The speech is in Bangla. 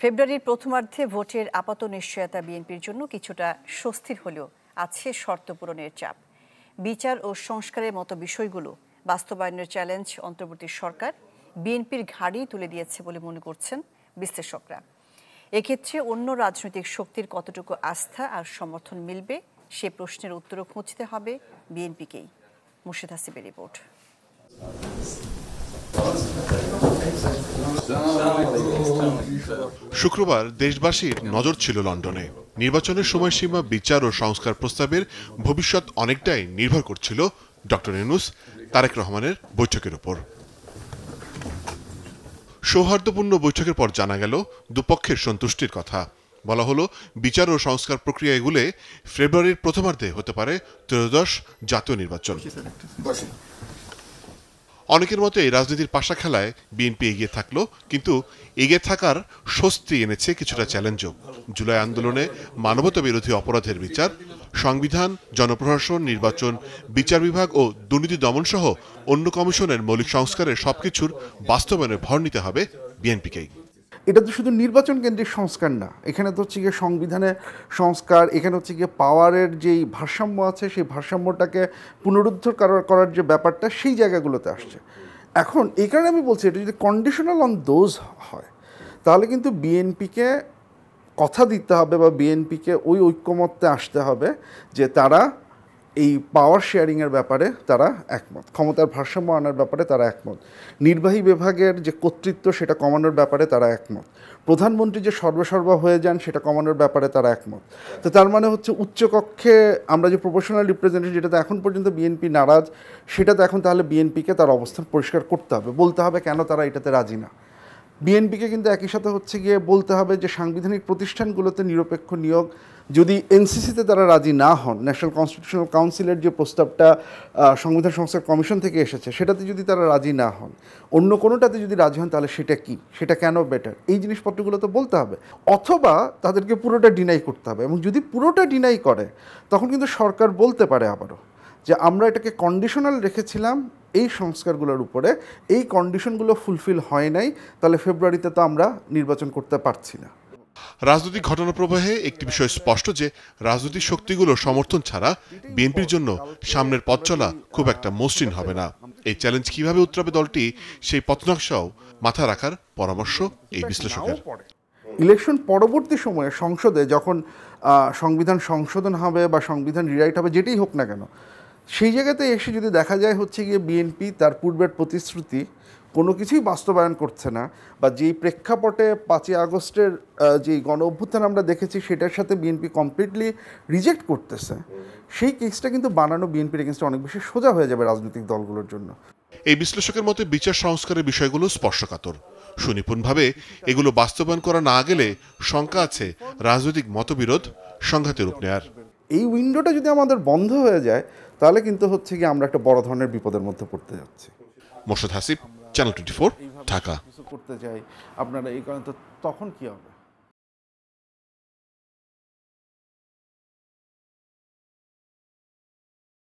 ফেব্রুয়ারির প্রথমার্ধে ভোটের আপাত নিশ্চয়তা বিএনপির জন্য কিছুটা স্বস্তির হলেও আছে শর্ত পূরণের চাপ। বিচার ও সংস্কারের মতো বিষয়গুলো বাস্তবায়নের চ্যালেঞ্জ অন্তর্বর্তী সরকার বিএনপির ঘাড়েই তুলে দিয়েছে বলে মনে করছেন বিশ্লেষকরা। এক্ষেত্রে অন্য রাজনৈতিক শক্তির কতটুকু আস্থা আর সমর্থন মিলবে সে প্রশ্নের উত্তরও খুঁজতে হবে বিএনপিকেই। মুর্শিদ হাসিবের রিপোর্ট। শুক্রবার দেশবাসীর নজর ছিল লন্ডনে। নির্বাচনের সময়সীমা, বিচার ও সংস্কার প্রস্তাবের ভবিষ্যৎ অনেকটাই নির্ভর করছিল ডক্টর ইউনূস তারেক রহমানের বৈঠকের উপর। সৌহার্দ্যপূর্ণ বৈঠকের পর জানা গেল দুপক্ষের সন্তুষ্টির কথা। বলা হলো, বিচার ও সংস্কার প্রক্রিয়া এগুলে ফেব্রুয়ারির প্রথমার্ধে হতে পারে ত্রয়োদশ জাতীয় নির্বাচন। অনেকের মতে রাজনীতির পাশা খেলায় বিএনপি এগিয়ে থাকলো, কিন্তু এগিয়ে থাকার স্বস্তি এনেছে কিছুটা চ্যালেঞ্জও। জুলাই আন্দোলনে মানবতা বিরোধী অপরাধের বিচার, সংবিধান, জনপ্রশাসন, নির্বাচন, বিচার বিভাগ ও দুর্নীতি দমন সহ অন্য কমিশনের মৌলিক সংস্কারের সবকিছুর বাস্তবায়নে ভর নিতে হবে বিএনপিকেই। এটা তো শুধু নির্বাচন কেন্দ্রিক সংস্কার না, এখানে তো হচ্ছে গিয়ে সংবিধানের সংস্কার, এখানে হচ্ছে গিয়ে পাওয়ারের যেই ভারসাম্য আছে সেই ভারসাম্যটাকে পুনরুদ্ধার করার যে ব্যাপারটা সেই জায়গাগুলোতে আসছে। এখন এই কারণে আমি বলছি, এটা যদি কন্ডিশনাল অন দোজ হয় তাহলে কিন্তু বিএনপিকে কথা দিতে হবে বা বিএনপিকে ওই ঐক্যমত্যে আসতে হবে যে তারা এই পাওয়ার শেয়ারিংয়ের ব্যাপারে তারা একমত, ক্ষমতার ভারসাম্য আনার ব্যাপারে তারা একমত, নির্বাহী বিভাগের যে কর্তৃত্ব সেটা কমানোর ব্যাপারে তারা একমত, প্রধানমন্ত্রী যে সর্বসর্বা হয়ে যান সেটা কমানোর ব্যাপারে তারা একমত। তো তার মানে হচ্ছে উচ্চকক্ষে আমরা যে প্রপোর্শনাল রিপ্রেজেন্টেটিভ, যেটাতে এখন পর্যন্ত বিএনপি নারাজ, সেটাতে এখন তাহলে বিএনপিকে তার অবস্থান পরিষ্কার করতে হবে, বলতে হবে কেন তারা এটাতে রাজি না। বিএনপিকে কিন্তু একই সাথে হচ্ছে গিয়ে বলতে হবে যে সাংবিধানিক প্রতিষ্ঠানগুলোতে নিরপেক্ষ নিয়োগ, যদি এনসিসিতে তারা রাজি না হন, ন্যাশনাল কনস্টিটিউশনাল কাউন্সিলের যে প্রস্তাবটা সংবিধান সংস্কার কমিশন থেকে এসেছে সেটাতে যদি তারা রাজি না হন, অন্য কোনোটাতে যদি রাজি হন, তাহলে সেটা কি, সেটা কেন বেটার, এই জিনিসপত্রগুলো তো বলতে হবে। অথবা তাদেরকে পুরোটা ডিনাই করতে হবে, এবং যদি পুরোটা ডিনাই করে তখন কিন্তু সরকার বলতে পারে আবারও যে আমরা এটাকে কন্ডিশনাল রেখেছিলাম এই সংস্কারগুলোর উপরে, এই কন্ডিশনগুলো ফুলফিল হয় নাই, তাহলে ফেব্রুয়ারিতে তো আমরা নির্বাচন করতে পারছি না। রাজনৈতিক ঘটনা প্রবাহে একটি বিষয় স্পষ্ট যে রাজনৈতিক শক্তিগুলোর সমর্থন ছাড়া বিএনপির জন্য সামনের পথ চলা খুব একটা মসৃণ হবে না। এই চ্যালেঞ্জ কিভাবে উতরাবে দলটি, সেই পথনকশাও মাথায় রাখার পরামর্শ এই বিশ্লেষকের। ইলেকশন পরবর্তী সময়ে সংসদে যখন সংবিধান সংশোধন হবে বা সংবিধান রিরাইট হবে, যেটাই হোক না কেন, সেই জায়গাতে এসে যদি দেখা যায় হচ্ছে গিয়ে বিএনপি তার পূর্বের প্রতিশ্রুতি কোনো কিছুই বাস্তবায়ন করছে না, বা যেই প্রেক্ষাপটে 5ই আগস্টের যেই গণ অভ্যুত্থান আমরা দেখেছি সেটার সাথে বিএনপি কমপ্লিটলি রিজেক্ট করতেছে, সেই কেসটা কিন্তু বানানো বিএনপির এগেনস্টে অনেক বেশি সোজা হয়ে যাবে রাজনৈতিক দলগুলোর জন্য। এই বিশ্লেষকের মতে বিচার সংস্কারের বিষয়গুলো স্পর্শকাতর। সুনিপুণভাবে এগুলো বাস্তবায়ন করা না গেলে শঙ্কা আছে রাজনৈতিক মতবিরোধ সংঘাতের রূপ নেয়ার। এই উইন্ডোটা যদি আমাদের বন্ধ হয়ে যায় তাহলে কিন্তু হচ্ছে কি আমরা একটা বড় ধরনের বিপদের মধ্যে পড়তে যাচ্ছি। মুর্শিদ হাসিব, চ্যানেল 24, ঢাকা। কিছু করতে চাই আপনারা, এই কারণে তো তখন কি হবে?